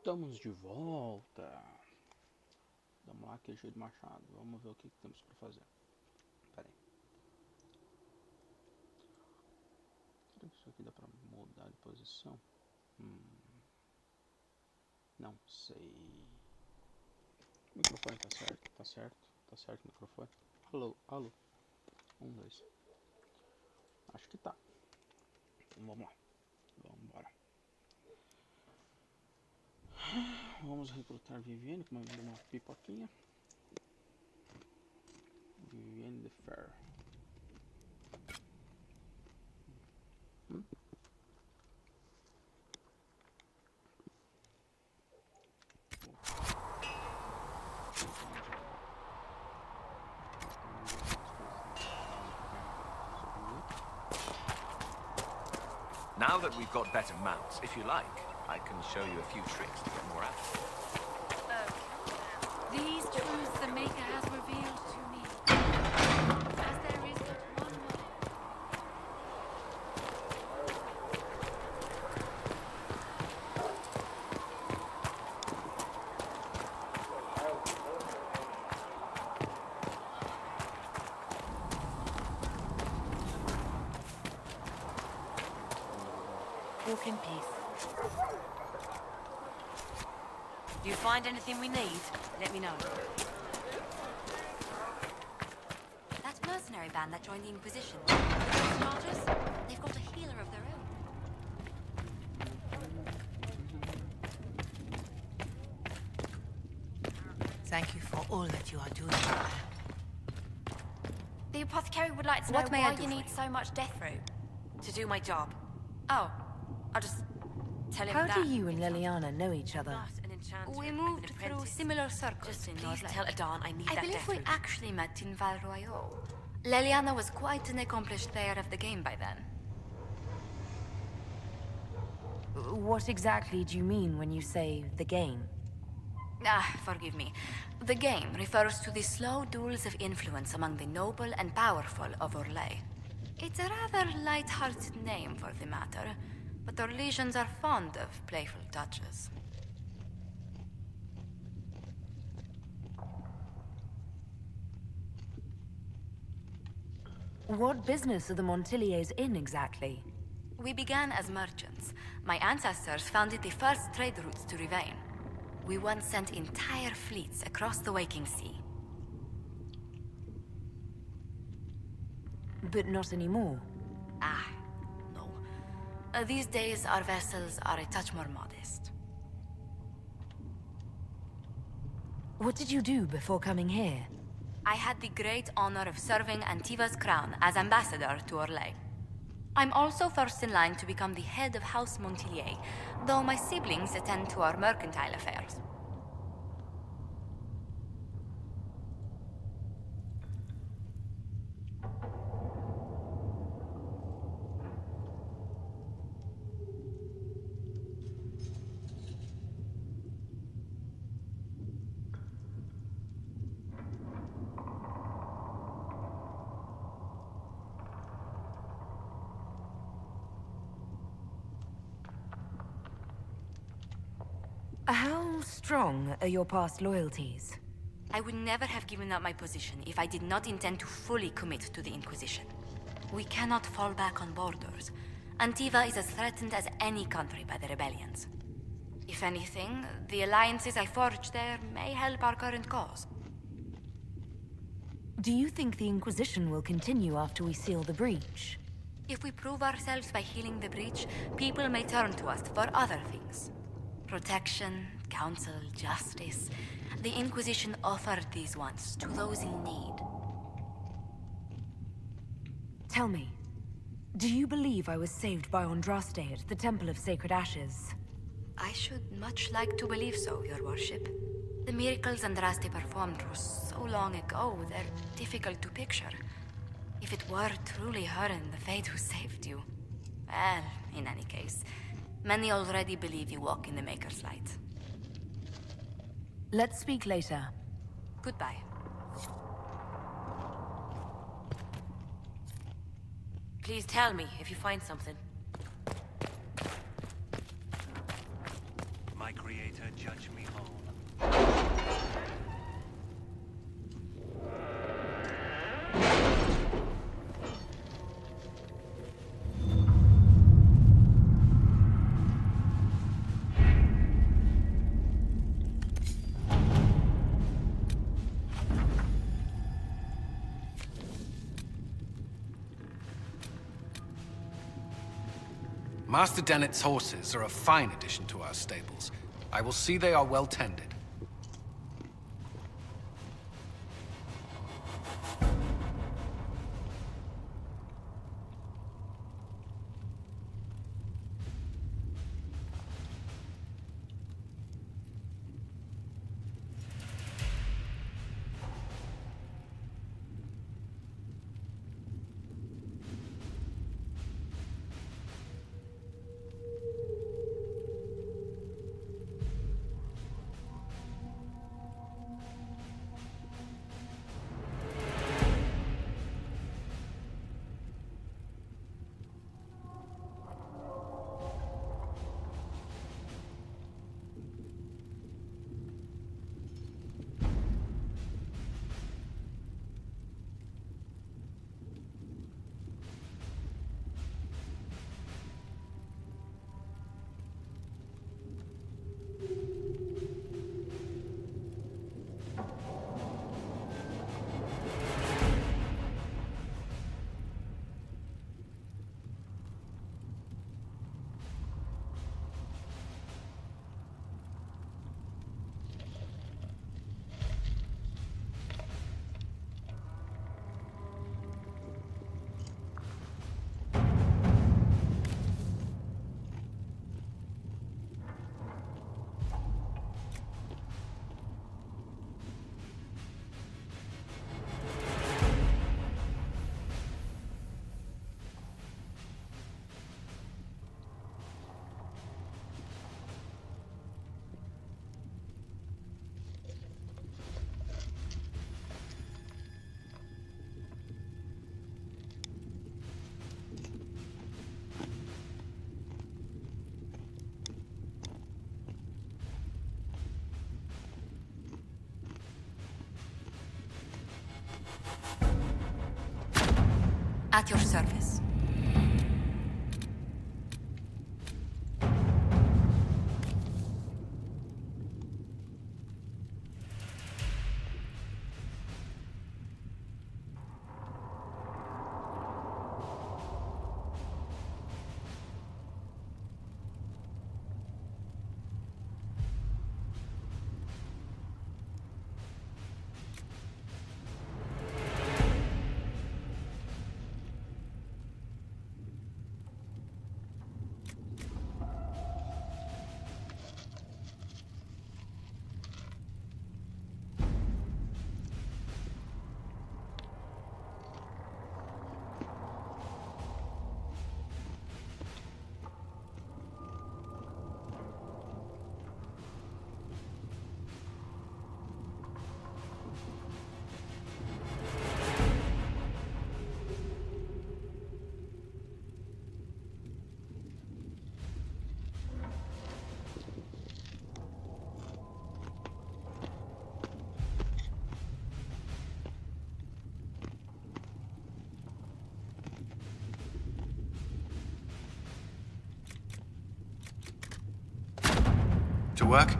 Estamos de volta. Vamos lá, que é cheio de machado. Vamos ver o que temos para fazer. Pera aí. Será que isso aqui dá para mudar de posição? Não sei. O microfone tá certo? Tá certo? Tá certo o microfone? Alô, alô. 1, 2. Acho que tá. Então vamos lá. Vamos embora. Vamos recrutar Vivienne, que mandou uma pipoquinha. Vivienne de Ferro. Now that we've got better mounts, if you like, I can show you a few tricks to get more out of it. These truths the Maker has revealed to me, as there is but one more. Walk in peace. Do you find anything we need? Let me know. That mercenary band that joined the Inquisition. Martyrs? They've got a healer of their own. Thank you for all that you are doing. The apothecary would like to What know may I why do you for need you? so much death root. To do my job. Oh, I'll just tell him How that. do you and Liliana know each other? Not an enchanter. We I'm moved an through apprentice. similar circles. Just in please Orlais. tell Adan I need I that believe death we root. actually met in Val Royale. Leliana was quite an accomplished player of the game by then. What exactly do you mean when you say the game? Forgive me. The game refers to the slow duels of influence among the noble and powerful of Orlais. It's a rather light-hearted name for the matter, but Orlesians are fond of playful touches. What business are the Montiliers in exactly? We began as merchants. My ancestors founded the first trade routes to Rivain. We once sent entire fleets across the waking sea. But not anymore. No. These days, our vessels are a touch more modest. What did you do before coming here? I had the great honor of serving Antiva's crown as ambassador to Orlais. I'm also first in line to become the head of House Montilier, though my siblings attend to our mercantile affairs. How strong are your past loyalties? I would never have given up my position if I did not intend to fully commit to the Inquisition. We cannot fall back on borders. Antiva is as threatened as any country by the rebellions. If anything, the alliances I forged there may help our current cause. Do you think the Inquisition will continue after we seal the breach? If we prove ourselves by healing the breach, people may turn to us for other things. Protection, counsel, justice. The Inquisition offered these once to those in need. Tell me, do you believe I was saved by Andraste at the Temple of Sacred Ashes? I should much like to believe so, Your Worship. The miracles Andraste performed were so long ago, they're difficult to picture. If it were truly her and the Fate who saved you... Well, in any case, many already believe you walk in the Maker's light. Let's speak later. Goodbye. Please tell me if you find something. My my creator judge me whole. Master Dennett's horses are a fine addition to our stables. I will see they are well tended. At your service. To work?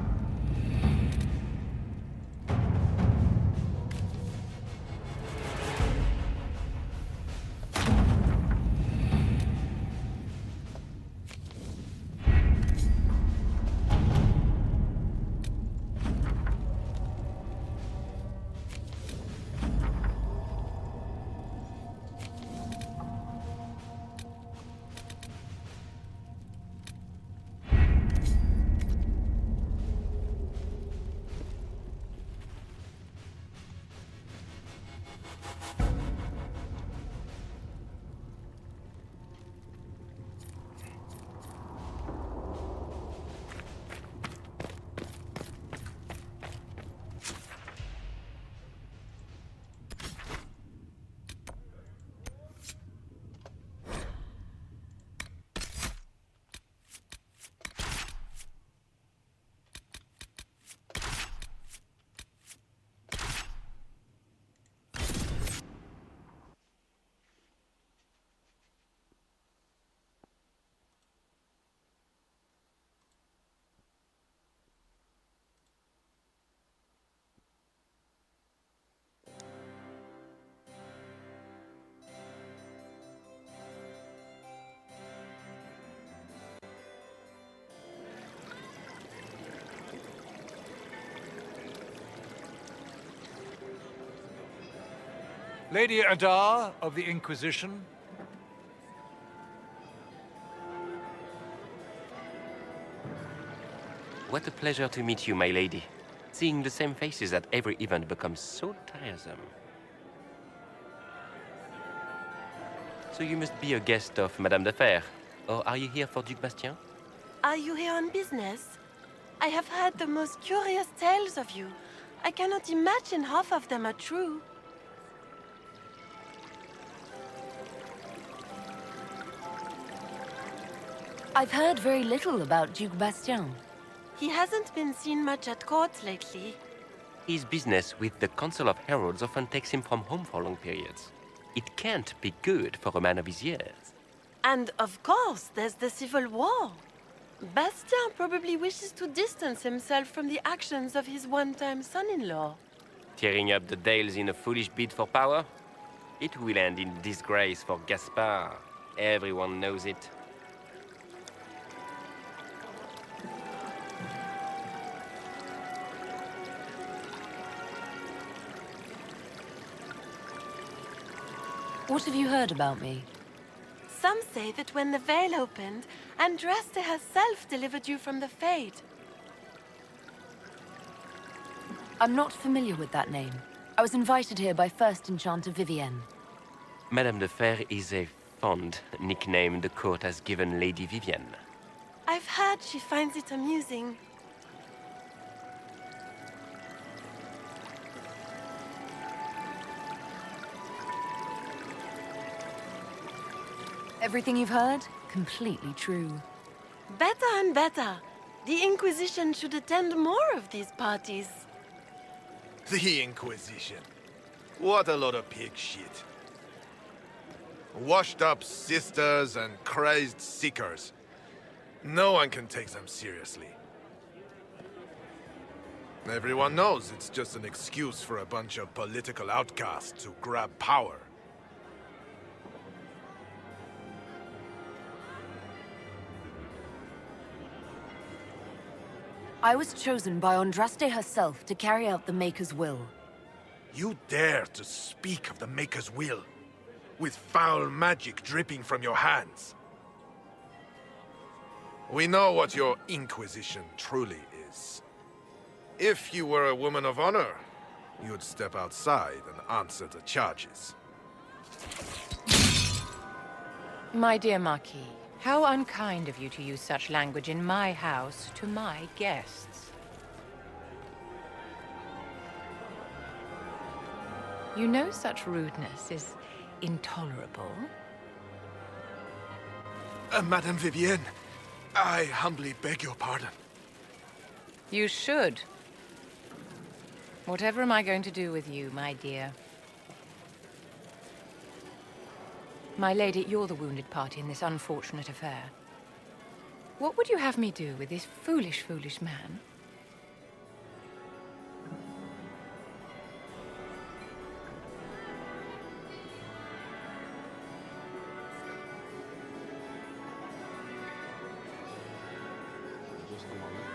Lady Adaar of the Inquisition. What a pleasure to meet you, my lady. Seeing the same faces at every event becomes so tiresome. So you must be a guest of Madame de Ferro, or are you here for Duc Bastien? Are you here on business? I have heard the most curious tales of you. I cannot imagine half of them are true. I've heard very little about Duc Bastien. He hasn't been seen much at court lately. His business with the Council of Heralds often takes him from home for long periods. It can't be good for a man of his years. And of course, there's the civil war. Bastien probably wishes to distance himself from the actions of his one-time son-in-law. Tearing up the Dales in a foolish bid for power? It will end in disgrace for Gaspard. Everyone knows it. What have you heard about me? Some say that when the veil opened, Andraste herself delivered you from the Fate. I'm not familiar with that name. I was invited here by First Enchanter Vivienne. Madame de Ferro is a fond nickname the court has given Lady Vivienne. I've heard she finds it amusing. Everything you've heard? Completely true. Better and better. The Inquisition should attend more of these parties. The Inquisition. What a lot of pig shit. Washed up sisters and crazed seekers. No one can take them seriously. Everyone knows it's just an excuse for a bunch of political outcasts to grab power. I was chosen by Andraste herself to carry out the Maker's will. You dare to speak of the Maker's will, with foul magic dripping from your hands. We know what your Inquisition truly is. If you were a woman of honor, you'd step outside and answer the charges. My dear Marquis, how unkind of you to use such language in my house to my guests. You know such rudeness is intolerable. Madame Vivienne, I humbly beg your pardon. You should. Whatever am I going to do with you, my dear? My lady, you're the wounded party in this unfortunate affair. What would you have me do with this foolish, foolish man? Just a moment.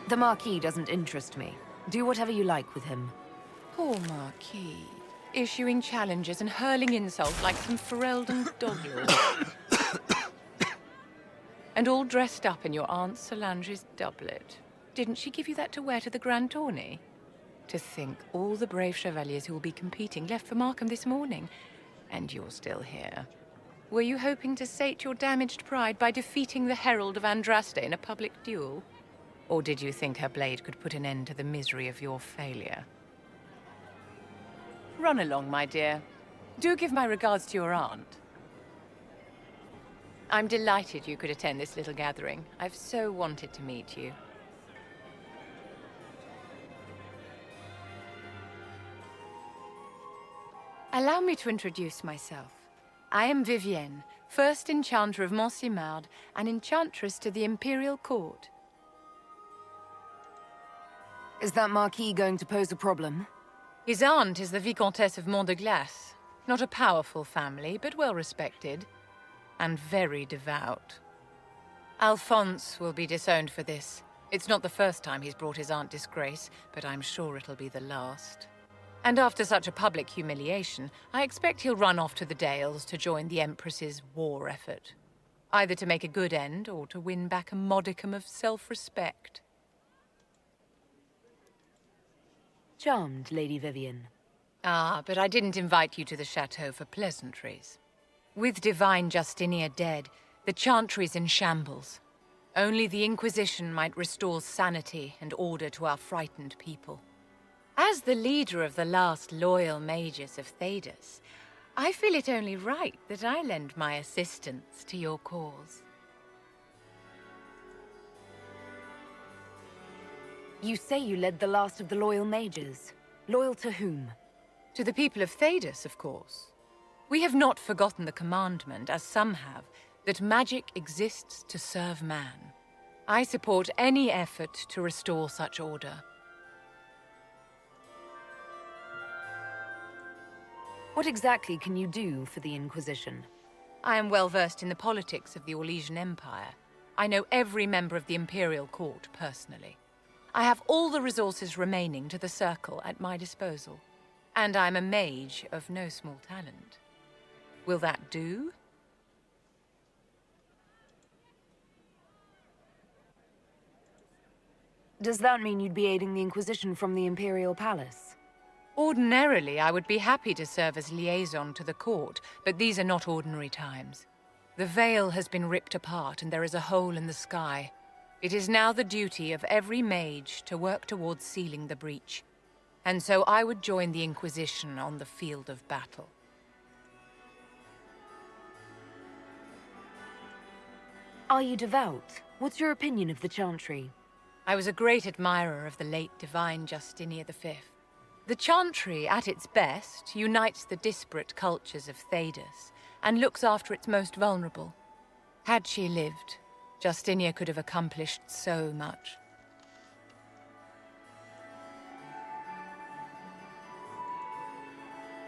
The Marquis doesn't interest me. Do whatever you like with him. Poor Marquis. Issuing challenges and hurling insults like some Ferelden doglord. And all dressed up in your Aunt Solange's doublet. Didn't she give you that to wear to the Grand Tourney? To think all the brave chevaliers who will be competing left for Markham this morning, and you're still here. Were you hoping to sate your damaged pride by defeating the Herald of Andraste in a public duel? Or did you think her blade could put an end to the misery of your failure? Run along, my dear. Do give my regards to your aunt. I'm delighted you could attend this little gathering. I've so wanted to meet you. Allow me to introduce myself. I am Vivienne, first Enchanter of Montsimard and Enchantress to the Imperial Court. Is that Marquis going to pose a problem? His aunt is the Vicomtesse of Mont de Glace. Not a powerful family, but well respected. And very devout. Alphonse will be disowned for this. It's not the first time he's brought his aunt disgrace, but I'm sure it'll be the last. And after such a public humiliation, I expect he'll run off to the Dales to join the Empress's war effort. Either to make a good end, or to win back a modicum of self-respect. Charmed, Lady Vivienne. Ah, but I didn't invite you to the chateau for pleasantries. With Divine Justinia dead, the Chantry's in shambles. Only the Inquisition might restore sanity and order to our frightened people. As the leader of the last loyal mages of Thedas, I feel it only right that I lend my assistance to your cause. You say you led the last of the loyal mages. Loyal to whom? To the people of Thedas, of course. We have not forgotten the commandment, as some have, that magic exists to serve man. I support any effort to restore such order. What exactly can you do for the Inquisition? I am well versed in the politics of the Orlesian Empire. I know every member of the Imperial Court personally. I have all the resources remaining to the Circle at my disposal. And I'm a mage of no small talent. Will that do? Does that mean you'd be aiding the Inquisition from the Imperial Palace? Ordinarily, I would be happy to serve as liaison to the court, but these are not ordinary times. The veil has been ripped apart and there is a hole in the sky. It is now the duty of every mage to work towards sealing the breach. And so I would join the Inquisition on the field of battle. Are you devout? What's your opinion of the Chantry? I was a great admirer of the late Divine Justinia V. The Chantry, at its best, unites the disparate cultures of Thedas and looks after its most vulnerable. Had she lived, Justinia could have accomplished so much.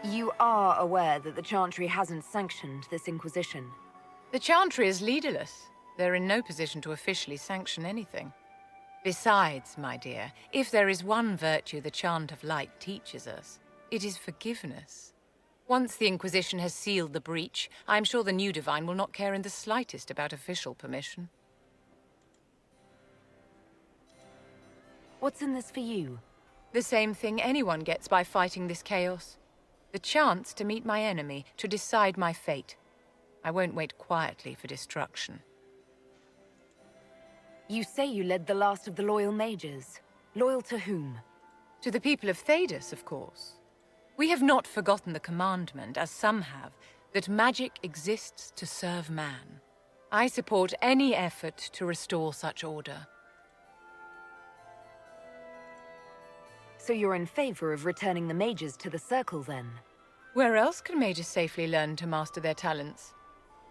You are aware that the Chantry hasn't sanctioned this Inquisition? The Chantry is leaderless. They're in no position to officially sanction anything. Besides, my dear, if there is one virtue the Chant of Light teaches us, it is forgiveness. Once the Inquisition has sealed the breach, I'm sure the new Divine will not care in the slightest about official permission. What's in this for you? The same thing anyone gets by fighting this chaos. The chance to meet my enemy, to decide my fate. I won't wait quietly for destruction. You say you led the last of the loyal mages. Loyal to whom? To the people of Thedas, of course. We have not forgotten the commandment, as some have, that magic exists to serve man. I support any effort to restore such order. So you're in favor of returning the mages to the Circle, then? Where else can mages safely learn to master their talents?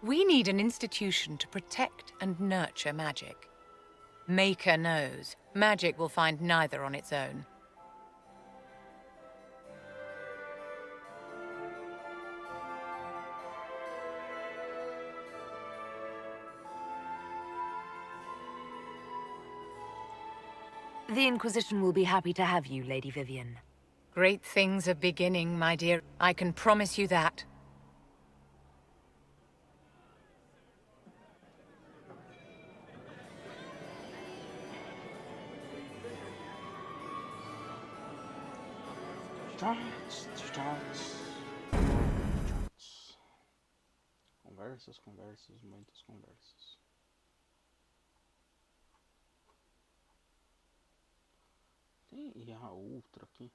We need an institution to protect and nurture magic. Maker knows, magic will find neither on its own. The Inquisition will be happy to have you, Lady Vivienne. Great things are beginning, my dear. I can promise you that. Chats. Conversas, muitas conversas. Tem a outra aqui.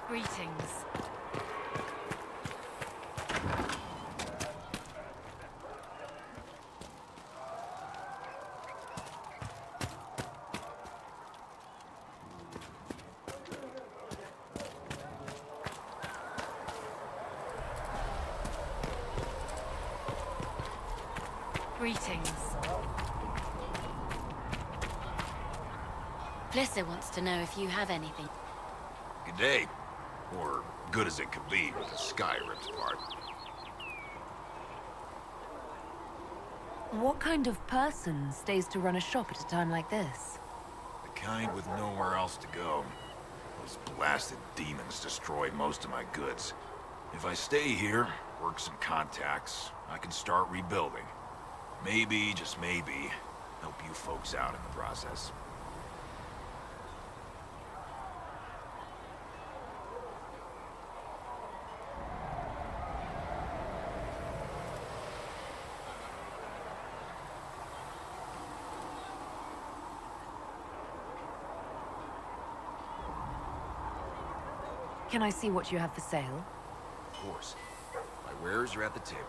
Greetings. Greetings. Plissa wants to know if you have anything. Good day. Or good as it could be with the sky ripped apart. What kind of person stays to run a shop at a time like this? The kind with nowhere else to go. Those blasted demons destroyed most of my goods. If I stay here, work some contacts, I can start rebuilding. Maybe, just maybe, help you folks out in the process. Can I see what you have for sale? Of course. My wares are at the table.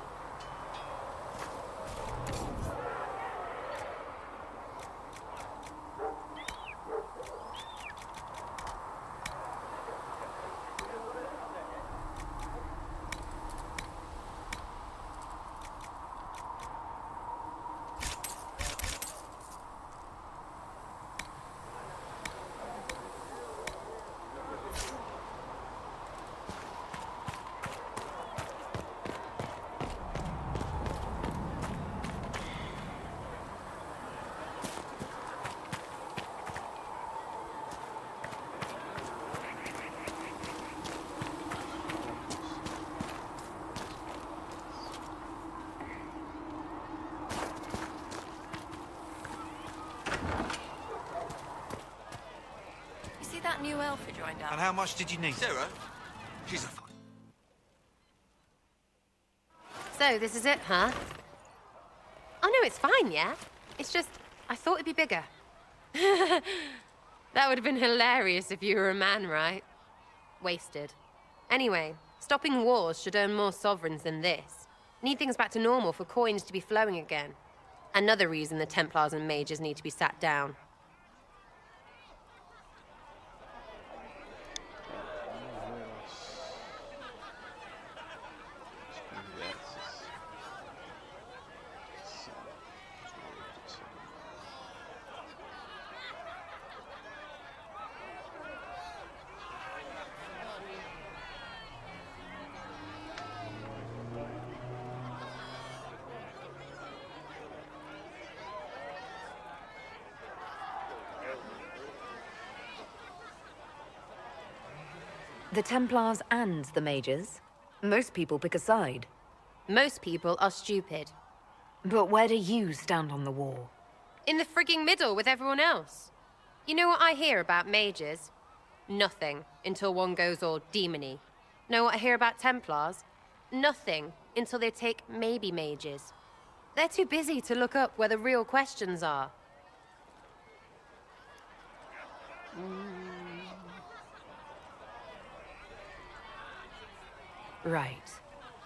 That new elf who joined up. And how much did you need? Sarah, she's a So, this is it, huh? Oh, no, it's fine, yeah? It's just, I thought it'd be bigger. That would have been hilarious if you were a man, right? Wasted. Anyway, stopping wars should earn more sovereigns than this. Need things back to normal for coins to be flowing again. Another reason the Templars and mages need to be sat down. The Templars and the Mages? Most people pick a side. Most people are stupid. But where do you stand on the war? In the frigging middle with everyone else. You know what I hear about mages? Nothing, until one goes all demony. Know what I hear about Templars? Nothing, until they take maybe mages. They're too busy to look up where the real questions are. Right.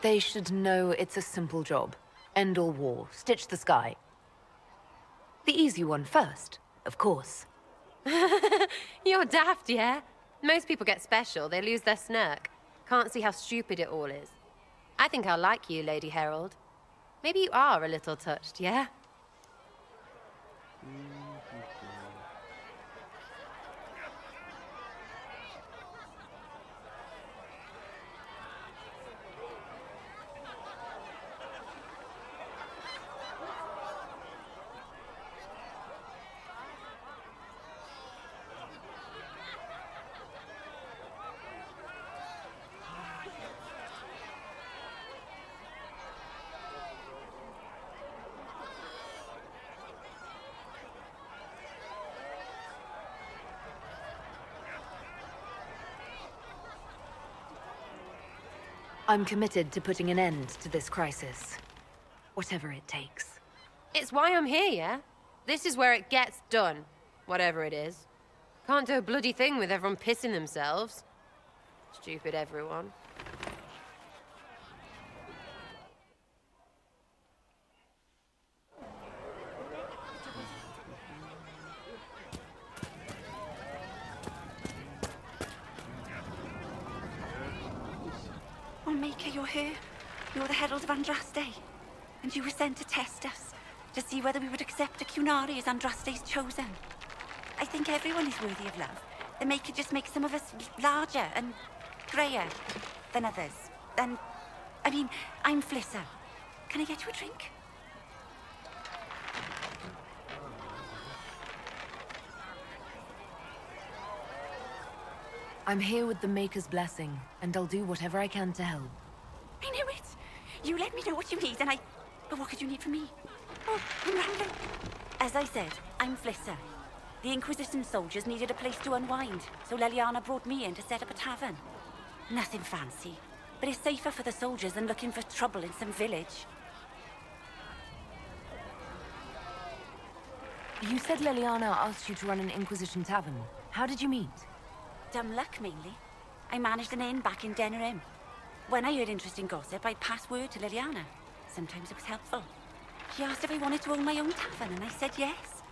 They should know it's a simple job. End all war, stitch the sky. The easy one first, of course. You're daft, yeah? Most people get special, they lose their smirk. Can't see how stupid it all is. I think I'll like you, Lady Herald. Maybe you are a little touched, yeah? I'm committed to putting an end to this crisis. Whatever it takes. It's why I'm here, yeah? This is where it gets done. Whatever it is. Can't do a bloody thing with everyone pissing themselves. Stupid everyone. Oh, Maker, you're here. You're the Herald of Andraste. And you were sent to test us, to see whether we would accept a Qunari as Andraste's chosen. I think everyone is worthy of love. The Maker just makes some of us larger and greyer than others. And, I mean, I'm Flissa. Can I get you a drink? I'm here with the Maker's blessing, and I'll do whatever I can to help. I knew it! You let me know what you need, and But what could you need from me? Oh, I'm rambling. As I said, I'm Flissa. The Inquisition soldiers needed a place to unwind, so Leliana brought me in to set up a tavern. Nothing fancy, but it's safer for the soldiers than looking for trouble in some village. You said Leliana asked you to run an Inquisition tavern. How did you meet? Dumb luck, mainly. I managed an inn back in Denerim. When I heard interesting gossip, I'd pass word to Leliana. Sometimes it was helpful. She asked if I wanted to own my own tavern, and I said yes.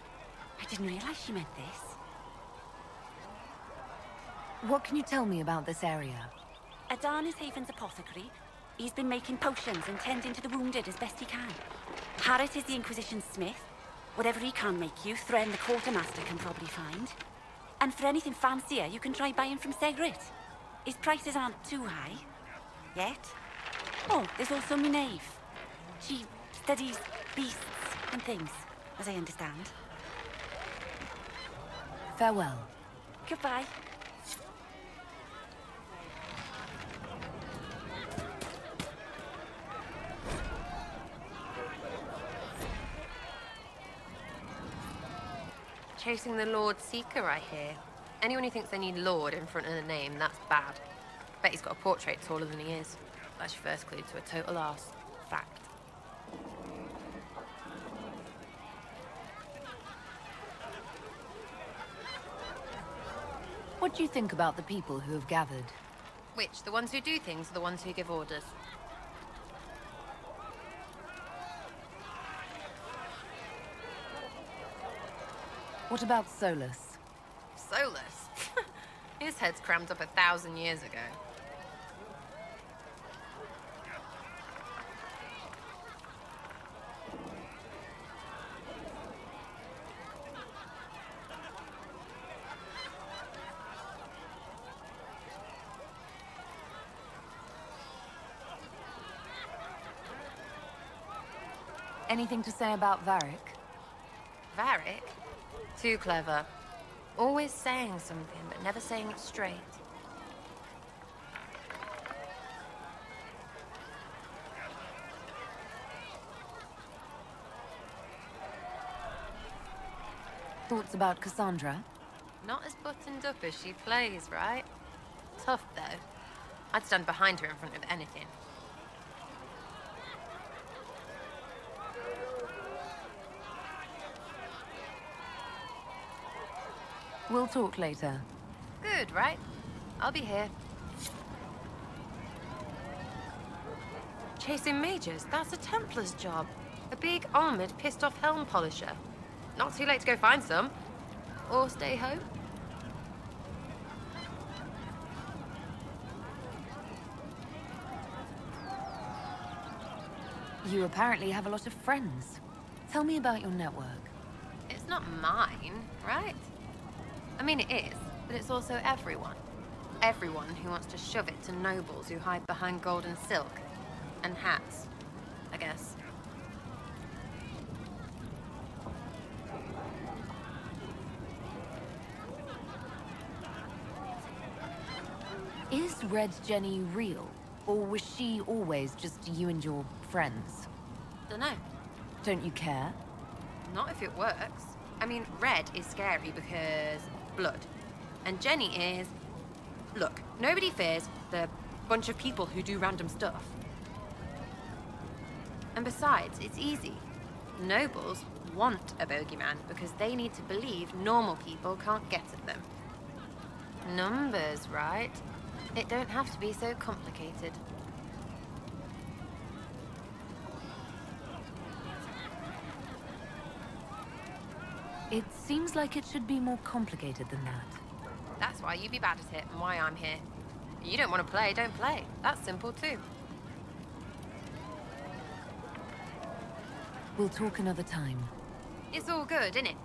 I didn't realize she meant this. What can you tell me about this area? Adan is Haven's apothecary. He's been making potions and tending to the wounded as best he can. Harris is the Inquisition smith. Whatever he can't make you, Thren the quartermaster can probably find. And for anything fancier, you can try buying from Segrit. His prices aren't too high. Yet. Oh, there's also Minave. She studies beasts and things, as I understand. Farewell. Goodbye. Chasing the Lord Seeker, I hear. Anyone who thinks they need Lord in front of the name, that's bad. Bet he's got a portrait taller than he is. That's your first clue to a total arse. Fact. What do you think about the people who have gathered? Which? The ones who do things or the ones who give orders? What about Solus? Solus? His head's crammed up 1,000 years ago. Anything to say about Varric? Varric? Too clever. Always saying something, but never saying it straight. Thoughts about Cassandra? Not as buttoned up as she plays, right? Tough, though. I'd stand behind her in front of anything. We'll talk later. Good, right? I'll be here. Chasing mages, that's a Templar's job. A big, armored, pissed-off helm polisher. Not too late to go find some. Or stay home. You apparently have a lot of friends. Tell me about your network. It's not mine, right? I mean, it is, but it's also everyone. Everyone who wants to shove it to nobles who hide behind gold and silk. And hats, I guess. Is Red Jenny real? Or was she always just you and your friends? Dunno. Don't you care? Not if it works. I mean, Red is scary because blood. And Jenny is... Look, nobody fears the bunch of people who do random stuff. And besides, it's easy. Nobles want a bogeyman because they need to believe normal people can't get at them. Numbers, right? It don't have to be so complicated. It seems like it should be more complicated than that. That's why you be bad at it and why I'm here. You don't want to play, don't play. That's simple too. We'll talk another time. It's all good, innit?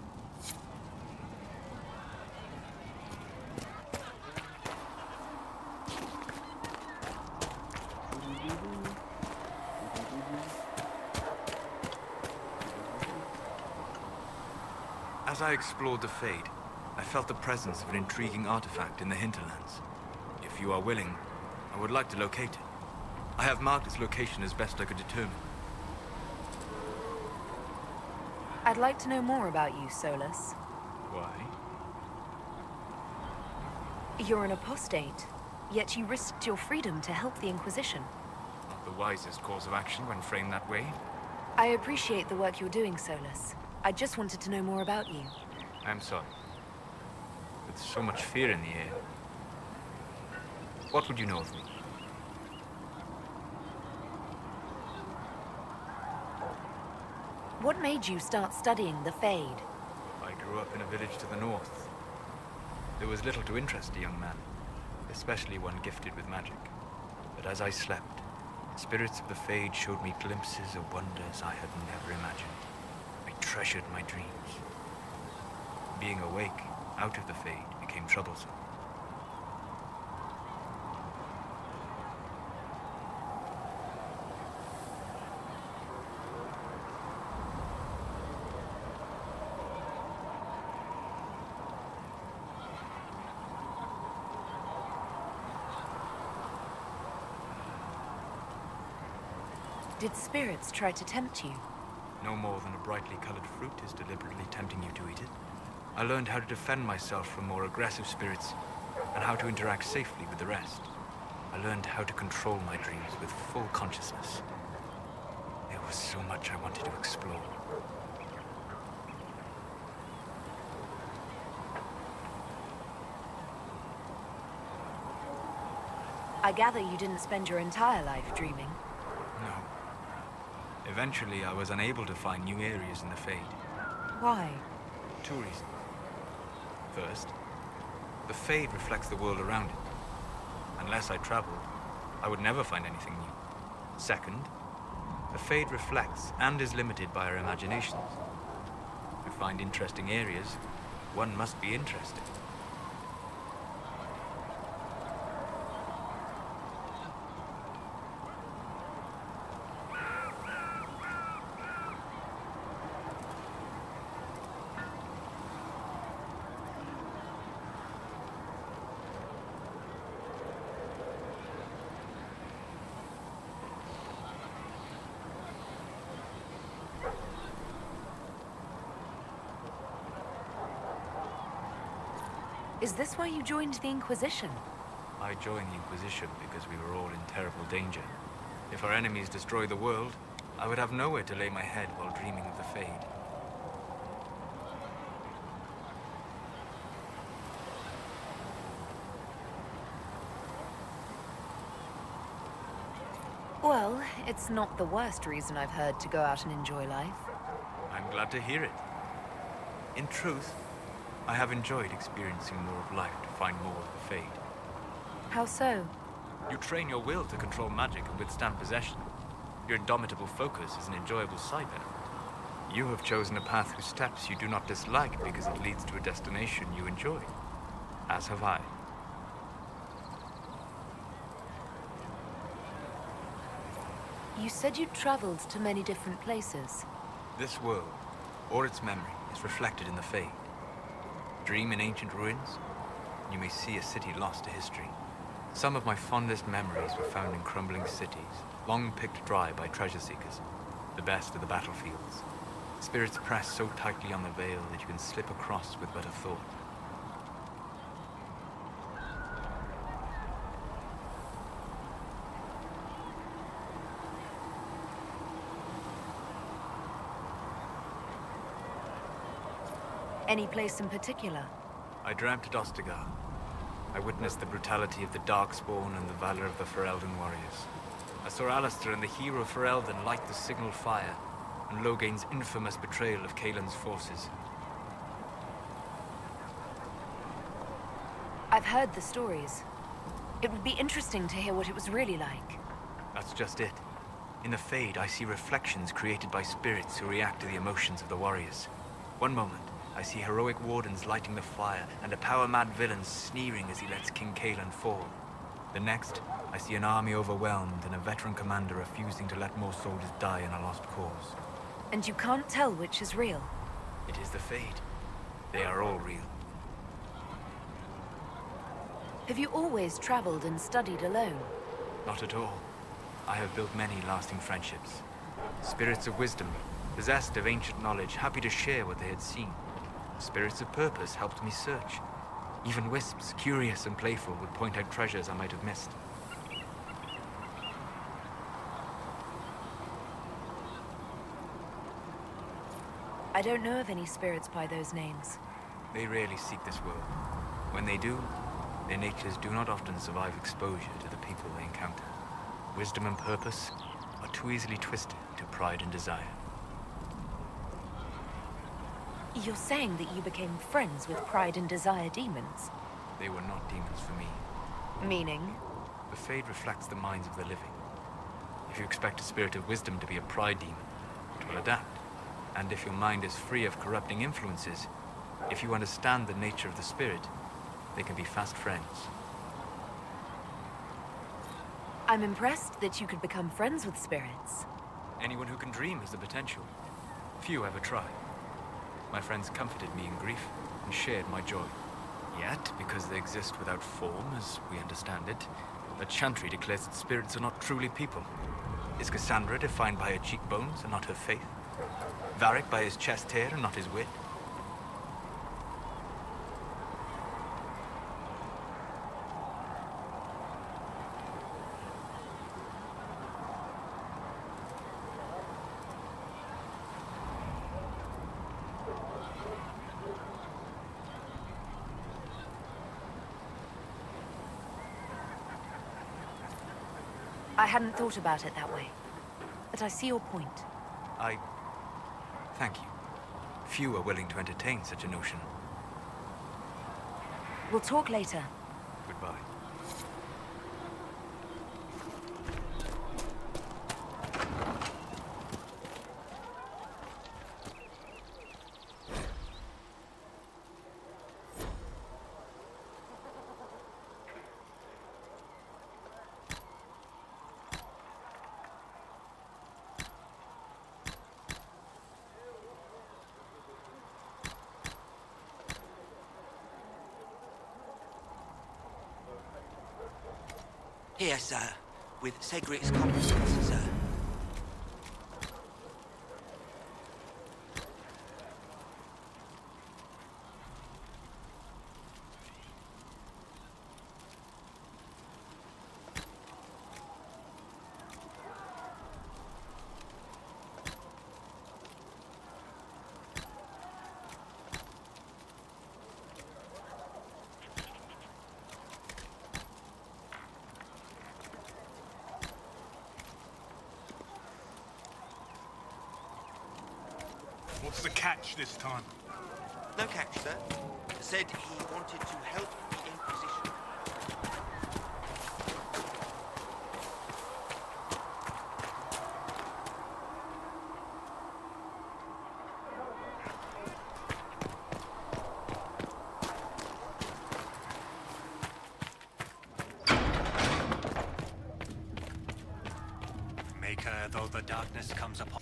As I explored the Fade, I felt the presence of an intriguing artifact in the hinterlands. If you are willing, I would like to locate it. I have marked its location as best I could determine. I'd like to know more about you, Solus. Why? You're an apostate, yet you risked your freedom to help the Inquisition. Not the wisest course of action when framed that way. I appreciate the work you're doing, Solus. I just wanted to know more about you. I'm sorry. With so much fear in the air. What would you know of me? What made you start studying the Fade? I grew up in a village to the north. There was little to interest a young man, especially one gifted with magic. But as I slept, spirits of the Fade showed me glimpses of wonders I had never imagined. I treasured my dreams. Being awake, out of the Fade, became troublesome. Did spirits try to tempt you? No more than a brightly colored fruit is deliberately tempting you to eat it. I learned how to defend myself from more aggressive spirits, and how to interact safely with the rest. I learned how to control my dreams with full consciousness. There was so much I wanted to explore. I gather you didn't spend your entire life dreaming. No. Eventually, I was unable to find new areas in the Fade. Why? 2 reasons. First, the Fade reflects the world around it. Unless I traveled, I would never find anything new. Second, the Fade reflects and is limited by our imaginations. To find interesting areas, one must be interested. Is this why you joined the Inquisition? I joined the Inquisition because we were all in terrible danger. If our enemies destroy the world, I would have nowhere to lay my head while dreaming of the Fade. Well, it's not the worst reason I've heard to go out and enjoy life. I'm glad to hear it. In truth, I have enjoyed experiencing more of life to find more of the Fade. How so? You train your will to control magic and withstand possession. Your indomitable focus is an enjoyable side benefit. You have chosen a path whose steps you do not dislike because it leads to a destination you enjoy. As have I. You said you traveled to many different places. This world, or its memory, is reflected in the Fade. Dream in ancient ruins, you may see a city lost to history. Some of my fondest memories were found in crumbling cities, long picked dry by treasure seekers. The best of the battlefields. Spirits press so tightly on the veil that you can slip across with but a thought. Any place in particular? I dreamt at Ostagar. I witnessed the brutality of the Darkspawn and the valor of the Ferelden warriors. I saw Alistair and the hero of Ferelden light the signal fire, and Logain's infamous betrayal of Kaelin's forces. I've heard the stories. It would be interesting to hear what it was really like. That's just it. In the Fade, I see reflections created by spirits who react to the emotions of the warriors. One moment, I see heroic wardens lighting the fire, and a power-mad villain sneering as he lets King Kaelin fall. The next, I see an army overwhelmed and a veteran commander refusing to let more soldiers die in a lost cause. And you can't tell which is real? It is the Fade. They are all real. Have you always traveled and studied alone? Not at all. I have built many lasting friendships. Spirits of wisdom, possessed of ancient knowledge, happy to share what they had seen. Spirits of purpose helped me search. Even wisps, curious and playful, would point out treasures I might have missed. I don't know of any spirits by those names. They rarely seek this world. When they do, their natures do not often survive exposure to the people they encounter. Wisdom and purpose are too easily twisted to pride and desire. You're saying that you became friends with Pride and Desire demons? They were not demons for me. Meaning? The Fade reflects the minds of the living. If you expect a spirit of wisdom to be a pride demon, it will adapt. And if your mind is free of corrupting influences, if you understand the nature of the spirit, they can be fast friends. I'm impressed that you could become friends with spirits. Anyone who can dream has the potential. Few ever try. My friends comforted me in grief and shared my joy. Yet, because they exist without form, as we understand it, the Chantry declares that spirits are not truly people. Is Cassandra defined by her cheekbones and not her faith? Varric by his chest hair and not his wit? I hadn't thought about it that way, but I see your point. Thank you. Few are willing to entertain such a notion. We'll talk later. Goodbye. Here, sir, with Cedric's compliments, sir. What's the catch this time? No catch, sir. Said he wanted to help the Inquisition. Maker, though the darkness comes upon...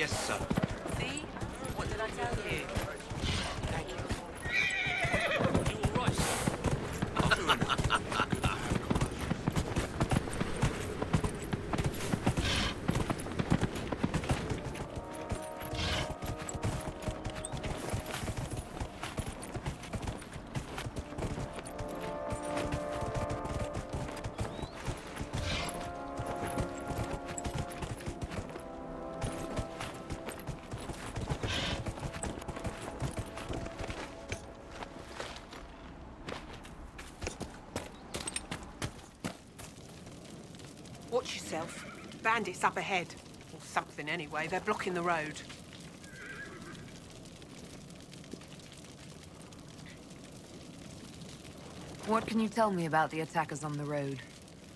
Yes, sir. See? What did I tell you? Thank you. Watch yourself. Bandits up ahead. Or something anyway. They're blocking the road. What can you tell me about the attackers on the road?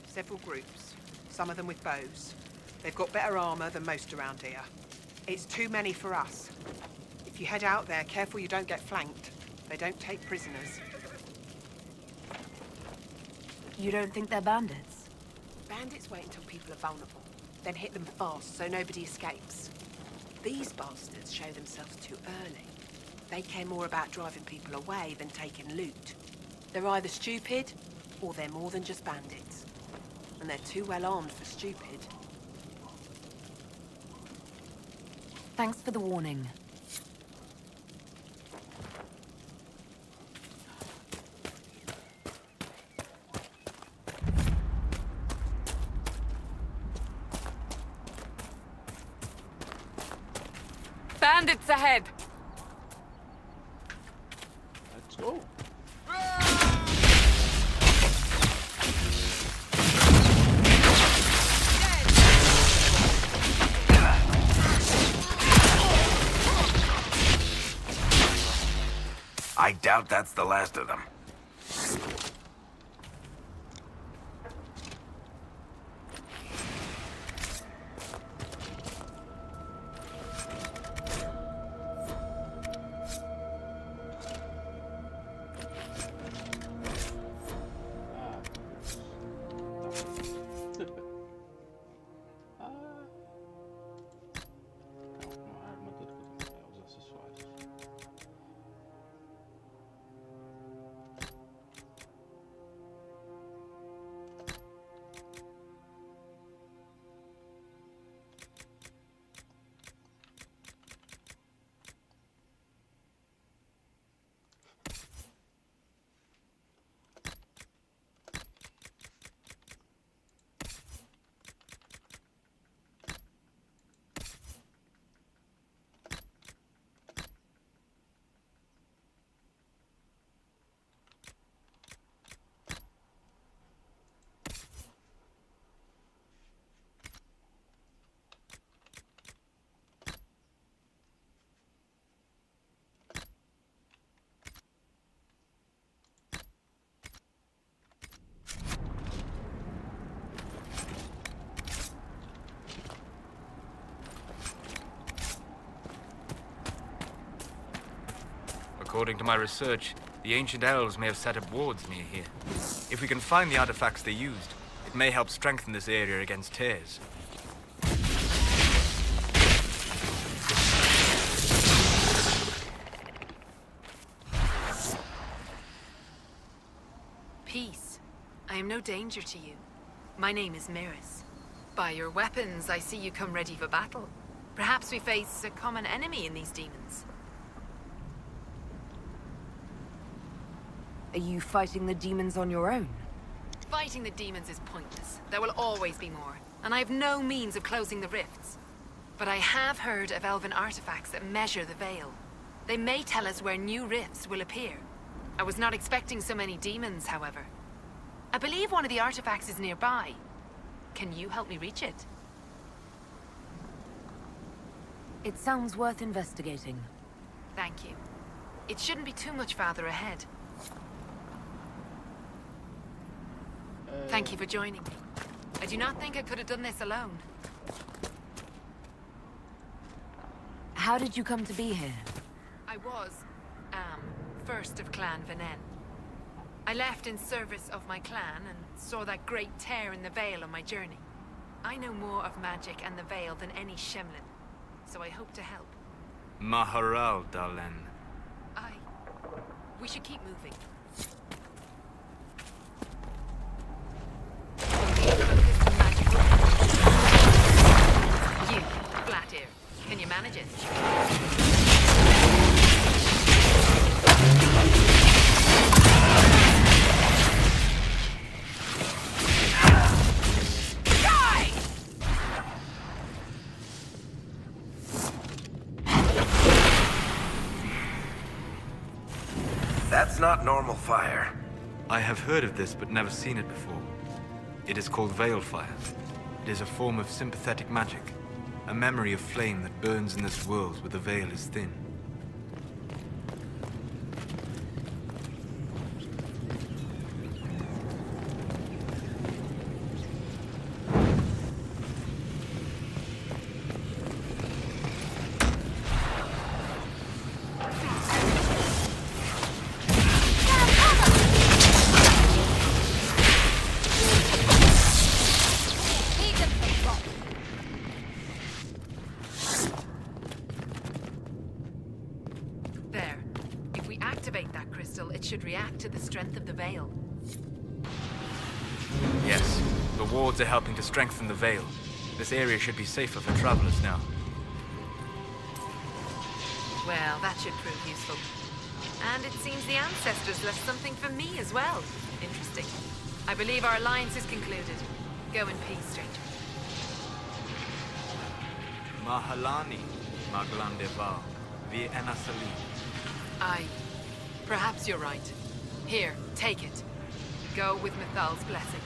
Several groups. Some of them with bows. They've got better armor than most around here. It's too many for us. If you head out there, careful you don't get flanked. They don't take prisoners. You don't think they're bandits? Bandits wait until people are vulnerable, then hit them fast so nobody escapes. These bastards show themselves too early. They care more about driving people away than taking loot. They're either stupid, or they're more than just bandits. And they're too well armed for stupid. Thanks for the warning. Bandits ahead! Let's go. I doubt that's the last of them. According to my research, the ancient elves may have set up wards near here. If we can find the artifacts they used, it may help strengthen this area against tears. Peace. I am no danger to you. My name is Miris. By your weapons, I see you come ready for battle. Perhaps we face a common enemy in these demons. Are you fighting the demons on your own? Fighting the demons is pointless. There will always be more, and I have no means of closing the rifts. But I have heard of elven artifacts that measure the veil. They may tell us where new rifts will appear. I was not expecting so many demons, however. I believe one of the artifacts is nearby. Can you help me reach it? It sounds worth investigating. Thank you. It shouldn't be too much farther ahead. Thank you for joining me. I do not think I could have done this alone. How did you come to be here? I was, first of Clan Vivienne. I left in service of my clan and saw that great tear in the Veil on my journey. I know more of magic and the Veil than any Shemlin. so I hope to help. Maharal, Dalen. We should keep moving. You, flat ear. Can you manage it? That's not normal fire. I have heard of this, but never seen it before. It is called Veil Fire. It is a form of sympathetic magic. A memory of flame that burns in this world where the veil is thin. Should react to the strength of the veil. Yes, the wards are helping to strengthen the veil. This area should be safer for travelers now. Well, that should prove useful. And it seems the ancestors left something for me as well. Interesting. I believe our alliance is concluded. Go in peace, stranger. Mahalani, Maglandeval, Vie Enasali. Aye. Perhaps you're right. Here, take it. Go with Mithal's blessing.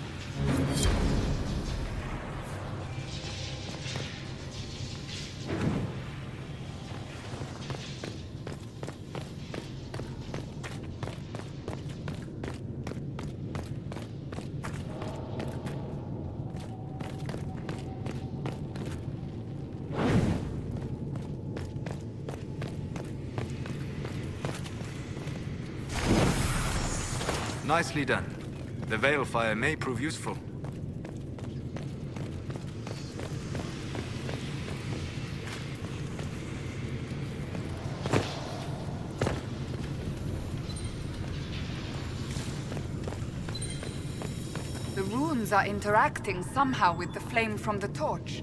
Nicely done. The veil fire may prove useful. The runes are interacting somehow with the flame from the torch.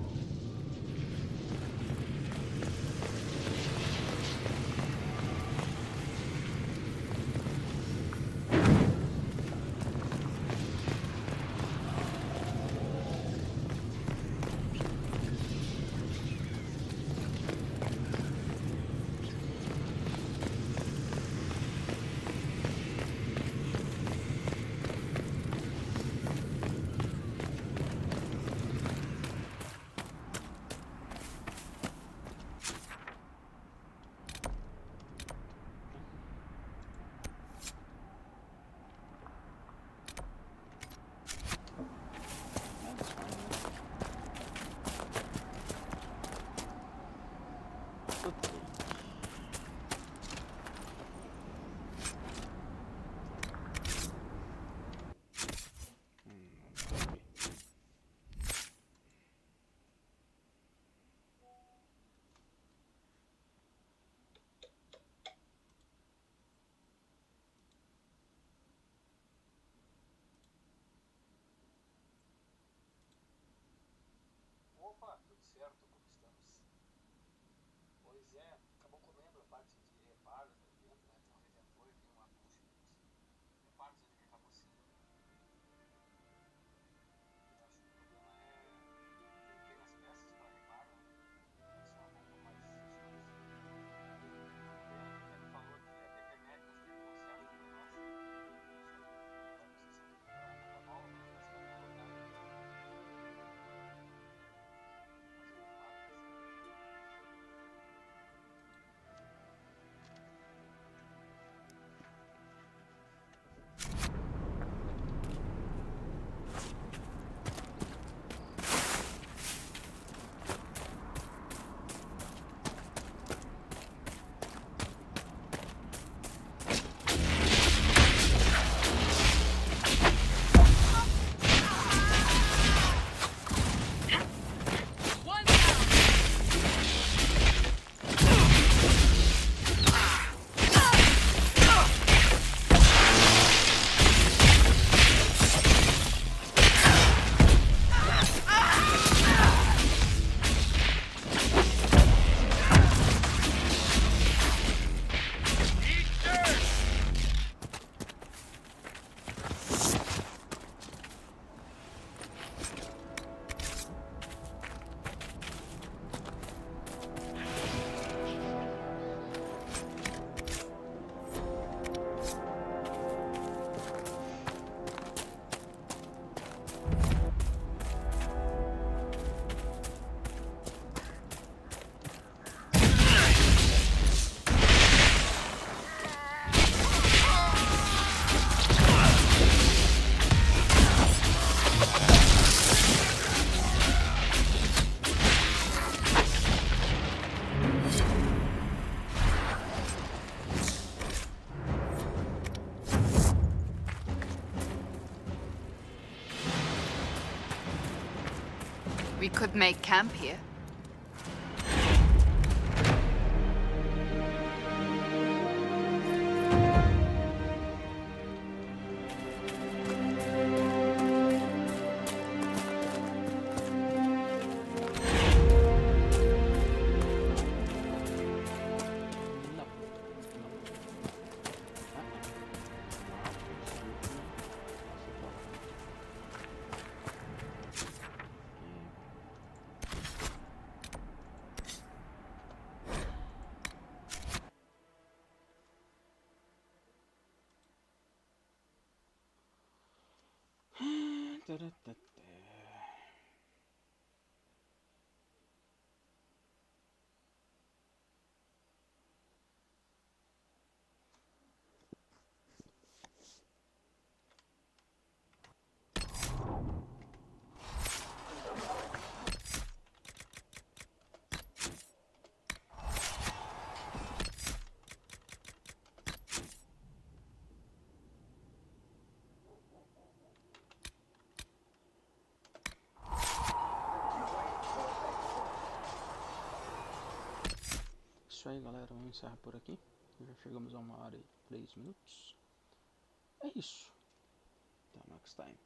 We could make camp here. Isso aí, galera, vamos encerrar por aqui. Já chegamos a 1 hora e 3 minutos. É isso. Até next time.